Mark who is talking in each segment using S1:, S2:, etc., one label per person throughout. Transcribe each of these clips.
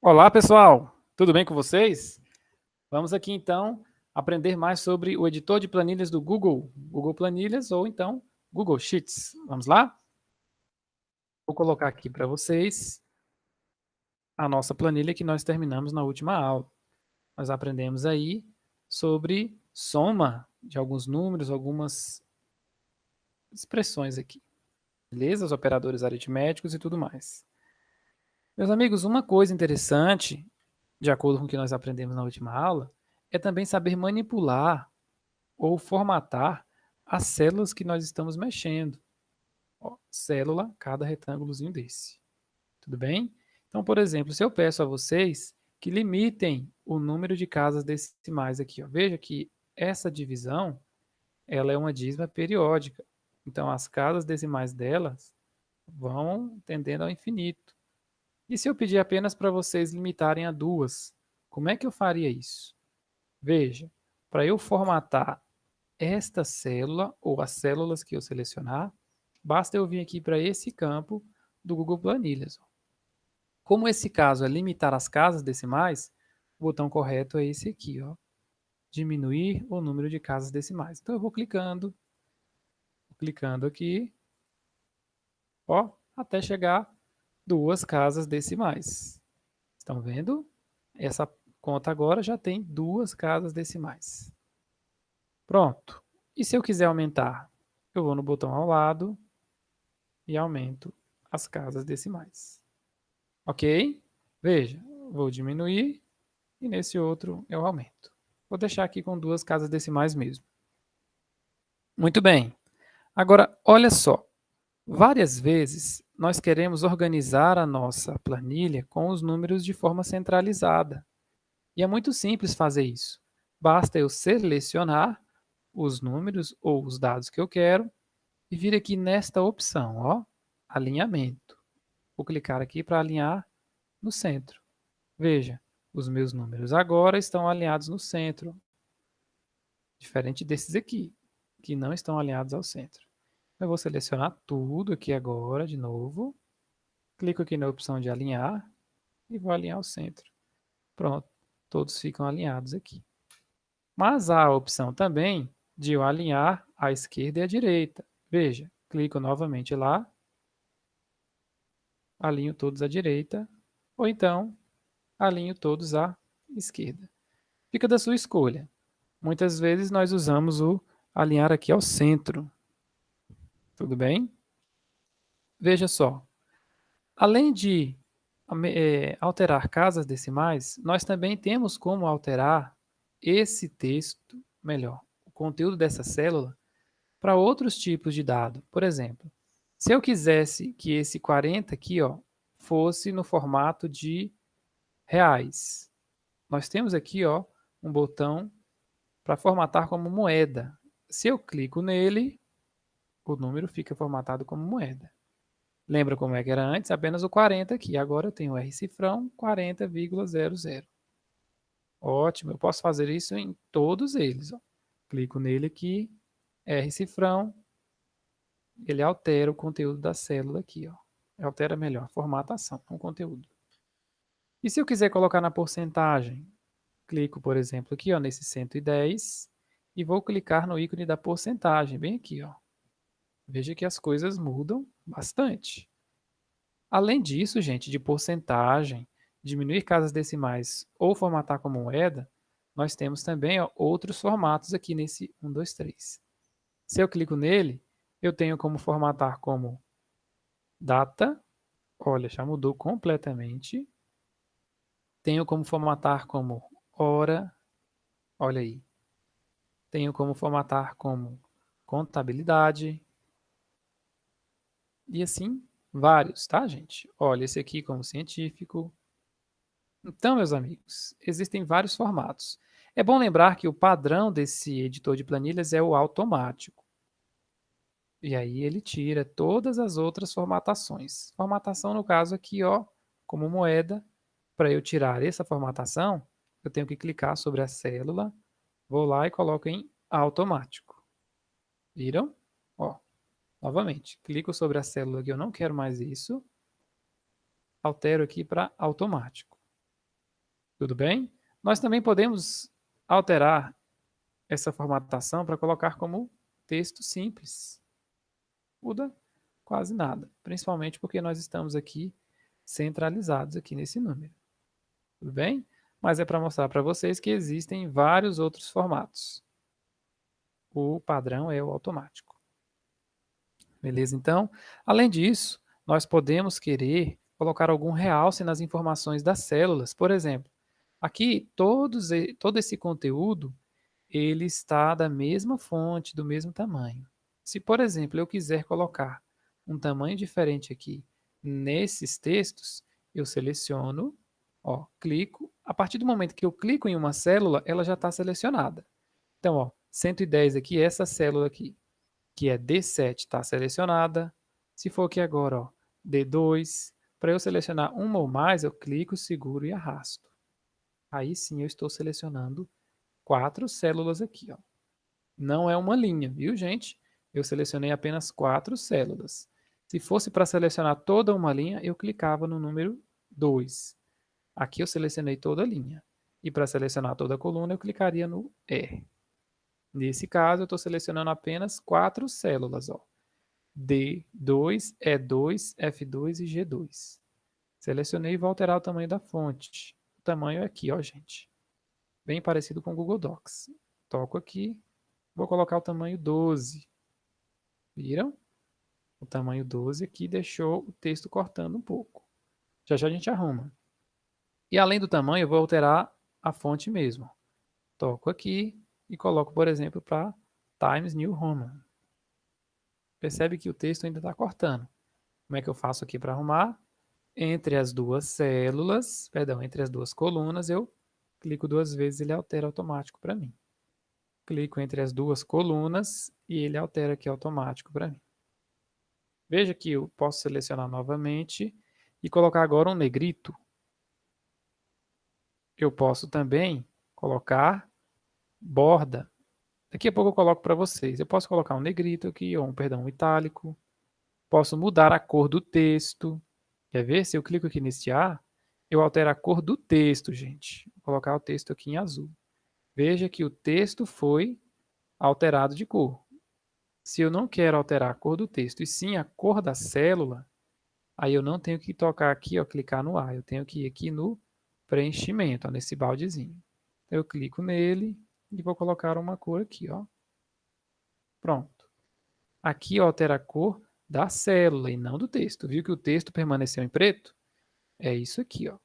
S1: Olá, pessoal! Tudo bem com vocês? Vamos aqui então aprender mais sobre o editor de planilhas do Google, Google Planilhas ou então Google Sheets. Vamos lá? Vou colocar aqui para vocês a nossa planilha que nós terminamos na última aula. Nós aprendemos aí sobre soma de alguns números, algumas expressões aqui, beleza? Os operadores aritméticos e tudo mais. Meus amigos, uma coisa interessante, de acordo com o que nós aprendemos na última aula, é também saber manipular ou formatar as células que nós estamos mexendo. Ó, célula, cada retângulozinho desse. Tudo bem? Então, por exemplo, se eu peço a vocês que limitem o número de casas decimais aqui, ó, veja que essa divisão ela é uma dízima periódica. Então, as casas decimais delas vão tendendo ao infinito. E se eu pedir apenas para vocês limitarem a duas, como é que eu faria isso? Veja, para eu formatar esta célula ou as células que eu selecionar, basta eu vir aqui para esse campo do Google Planilhas. Como esse caso é limitar as casas decimais, o botão correto é esse aqui, ó, diminuir o número de casas decimais. Então eu vou clicando aqui, ó, até chegar duas casas decimais. Estão vendo? Essa conta agora já tem duas casas decimais. Pronto. E se eu quiser aumentar, eu vou no botão ao lado e aumento as casas decimais. Ok? Veja, vou diminuir e nesse outro eu aumento. Vou deixar aqui com duas casas decimais mesmo. Muito bem. Agora, olha só. Várias vezes nós queremos organizar a nossa planilha com os números de forma centralizada. E é muito simples fazer isso. Basta eu selecionar os números ou os dados que eu quero e vir aqui nesta opção, ó, alinhamento. Vou clicar aqui para alinhar no centro. Veja, os meus números agora estão alinhados no centro, diferente desses aqui, que não estão alinhados ao centro. Eu vou selecionar tudo aqui agora, de novo. Clico aqui na opção de alinhar e vou alinhar ao centro. Pronto, todos ficam alinhados aqui. Mas há a opção também de eu alinhar à esquerda e à direita. Veja, clico novamente lá, alinho todos à direita, ou então alinho todos à esquerda. Fica da sua escolha. Muitas vezes nós usamos o alinhar aqui ao centro. Tudo bem? Veja só. Além de alterar casas decimais, nós também temos como alterar esse texto, melhor, o conteúdo dessa célula, para outros tipos de dado. Por exemplo, se eu quisesse que esse 40 aqui, ó, fosse no formato de reais, nós temos aqui, ó, um botão para formatar como moeda. Se eu clico nele, o número fica formatado como moeda. Lembra como é que era antes? Apenas o 40 aqui. Agora eu tenho R cifrão 40,00. Ótimo, eu posso fazer isso em todos eles. Ó. Clico nele aqui, R cifrão, ele altera o conteúdo da célula aqui. Ó. Altera melhor, formatação, com conteúdo. E se eu quiser colocar na porcentagem? Clico, por exemplo, aqui ó, nesse 110 e vou clicar no ícone da porcentagem, bem aqui. Ó. Veja que as coisas mudam bastante. Além disso, gente, de porcentagem, diminuir casas decimais ou formatar como moeda, nós temos também ó, outros formatos aqui nesse 1, 2, 3. Se eu clico nele, eu tenho como formatar como data, olha, já mudou completamente. Tenho como formatar como hora, olha aí. Tenho como formatar como contabilidade. E assim, vários, tá, gente? Olha, esse aqui como científico. Então, meus amigos, existem vários formatos. É bom lembrar que o padrão desse editor de planilhas é o automático. E aí ele tira todas as outras formatações. Formatação, no caso aqui, ó, como moeda. Para eu tirar essa formatação, eu tenho que clicar sobre a célula, vou lá e coloco em automático. Viram? Ó, novamente, clico sobre a célula que eu não quero mais isso, altero aqui para automático. Tudo bem? Nós também podemos alterar essa formatação para colocar como texto simples. Muda quase nada, principalmente porque nós estamos aqui centralizados aqui nesse número. Tudo bem? Mas é para mostrar para vocês que existem vários outros formatos. O padrão é o automático. Beleza? Então, além disso, nós podemos querer colocar algum realce nas informações das células. Por exemplo, aqui todo esse conteúdo ele está da mesma fonte, do mesmo tamanho. Se, por exemplo, eu quiser colocar um tamanho diferente aqui nesses textos, eu seleciono, ó, clico. A partir do momento que eu clico em uma célula, ela já está selecionada. Então, ó, 110 aqui, essa célula aqui, que é D7, está selecionada. Se for aqui agora, ó, D2, para eu selecionar uma ou mais, eu clico, seguro e arrasto. Aí sim eu estou selecionando 4 células aqui, ó. Não é uma linha, viu, gente? Eu selecionei apenas 4 células. Se fosse para selecionar toda uma linha, eu clicava no número 2. Aqui eu selecionei toda a linha. E para selecionar toda a coluna, eu clicaria no E. Nesse caso, eu estou selecionando apenas 4 células, ó. D2, E2, F2 e G2. Selecionei e vou alterar o tamanho da fonte. O tamanho é aqui, ó, gente. Bem parecido com o Google Docs. Toco aqui, vou colocar o tamanho 12. Viram? O tamanho 12 aqui deixou o texto cortando um pouco. Já já a gente arruma. E além do tamanho, eu vou alterar a fonte mesmo. Toco aqui e coloco, por exemplo, para Times New Roman. Percebe que o texto ainda está cortando. Como é que eu faço aqui para arrumar? Entre as duas células, perdão, entre as duas colunas, eu clico 2 vezes e ele altera automático para mim. Clico entre as duas colunas e ele altera aqui automático para mim. Veja que eu posso selecionar novamente e colocar agora um negrito. Eu posso também colocar borda. Daqui a pouco eu coloco para vocês. Eu posso colocar um negrito aqui, ou um itálico. Posso mudar a cor do texto. Quer ver? Se eu clico aqui neste A, eu altero a cor do texto, gente. Vou colocar o texto aqui em azul. Veja que o texto foi alterado de cor. Se eu não quero alterar a cor do texto, e sim a cor da célula, aí eu não tenho que tocar aqui, ó, clicar no A. Eu tenho que ir aqui no preenchimento, ó, nesse baldezinho. Eu clico nele e vou colocar uma cor aqui, ó. Pronto. Aqui eu altero a cor da célula e não do texto. Viu que o texto permaneceu em preto? É isso aqui, ó.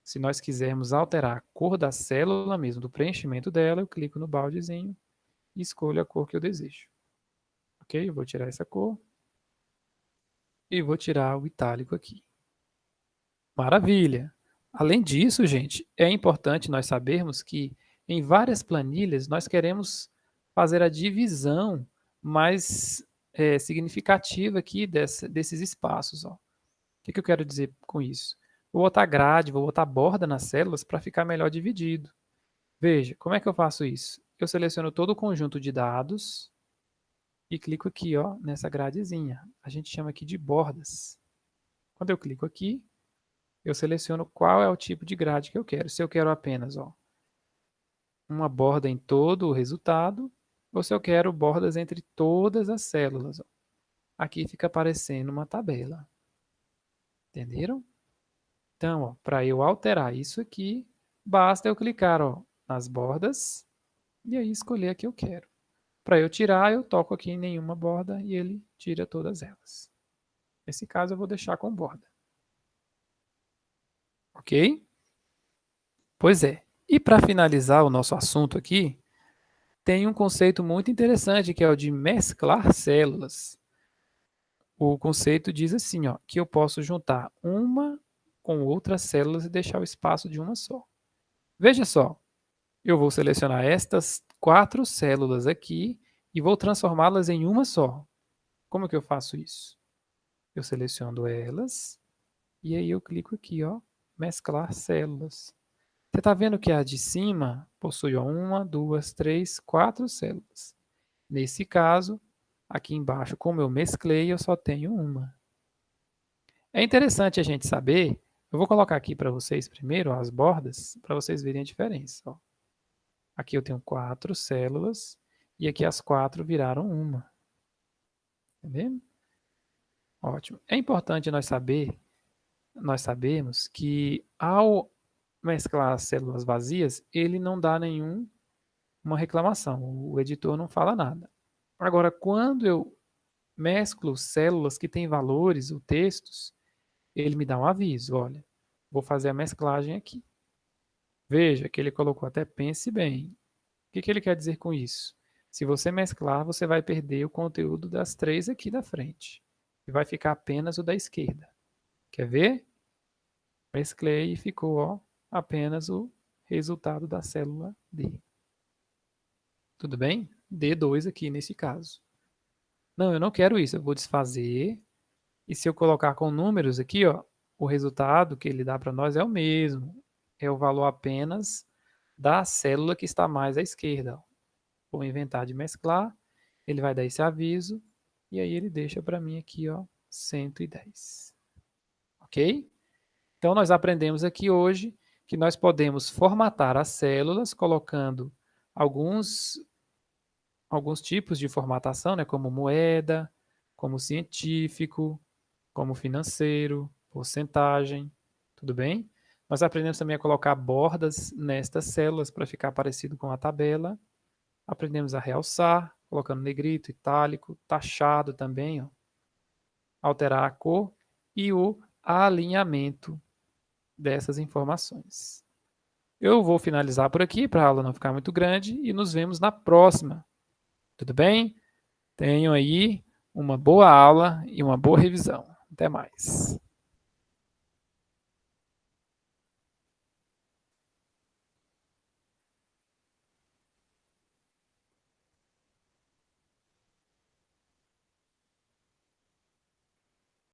S1: Se nós quisermos alterar a cor da célula mesmo, do preenchimento dela, eu clico no baldezinho e escolho a cor que eu desejo. Ok? Eu vou tirar essa cor e vou tirar o itálico aqui. Maravilha! Além disso, gente, é importante nós sabermos que em várias planilhas nós queremos fazer a divisão mais significativa aqui desses espaços. Ó. O que eu quero dizer com isso? Vou botar grade, vou botar borda nas células para ficar melhor dividido. Veja, como é que eu faço isso? Eu seleciono todo o conjunto de dados e clico aqui, ó, nessa gradezinha. A gente chama aqui de bordas. Quando eu clico aqui, eu seleciono qual é o tipo de grade que eu quero. Se eu quero apenas, ó, uma borda em todo o resultado, ou se eu quero bordas entre todas as células. Ó. Aqui fica aparecendo uma tabela. Entenderam? Então, para eu alterar isso aqui, basta eu clicar, ó, nas bordas e aí escolher a que eu quero. Para eu tirar, eu toco aqui em nenhuma borda e ele tira todas elas. Nesse caso, eu vou deixar com borda. Ok? Pois é. E para finalizar o nosso assunto aqui, tem um conceito muito interessante que é o de mesclar células. O conceito diz assim, ó, que eu posso juntar uma com outras células e deixar o espaço de uma só. Veja só, eu vou selecionar estas 4 células aqui e vou transformá-las em uma só. Como que eu faço isso? Eu seleciono elas e aí eu clico aqui, ó, mesclar células. Você está vendo que a de cima possui ó, 1, 2, 3, 4 células. Nesse caso, aqui embaixo, como eu mesclei, eu só tenho uma. É interessante a gente saber Eu vou colocar aqui para vocês primeiro as bordas, para vocês verem a diferença. Ó. Aqui eu tenho 4 células e aqui as 4 viraram uma. Entendeu? Ótimo. É importante nós sabermos que ao mesclar as células vazias, ele não dá nenhuma reclamação. O editor não fala nada. Agora, quando eu mesclo células que têm valores ou textos, ele me dá um aviso. Olha, vou fazer a mesclagem aqui. Veja que ele colocou até pense bem. O que ele quer dizer com isso? Se você mesclar, você vai perder o conteúdo das 3 aqui da frente. E vai ficar apenas o da esquerda. Quer ver? Mesclei e ficou apenas o resultado da célula D. Tudo bem? D2 aqui nesse caso. Não, eu não quero isso. Eu vou desfazer. E se eu colocar com números aqui, o resultado que ele dá para nós é o mesmo. É o valor apenas da célula que está mais à esquerda. Vou inventar de mesclar. Ele vai dar esse aviso. E aí ele deixa para mim aqui 110. Ok? Então, nós aprendemos aqui hoje que nós podemos formatar as células colocando alguns tipos de formatação, né, como moeda, como científico, como financeiro, porcentagem, tudo bem? Nós aprendemos também a colocar bordas nestas células para ficar parecido com a tabela. Aprendemos a realçar, colocando negrito, itálico, taxado também, alterar a cor e o alinhamento dessas informações. Eu vou finalizar por aqui para a aula não ficar muito grande e nos vemos na próxima. Tudo bem? Tenham aí uma boa aula e uma boa revisão. Até mais.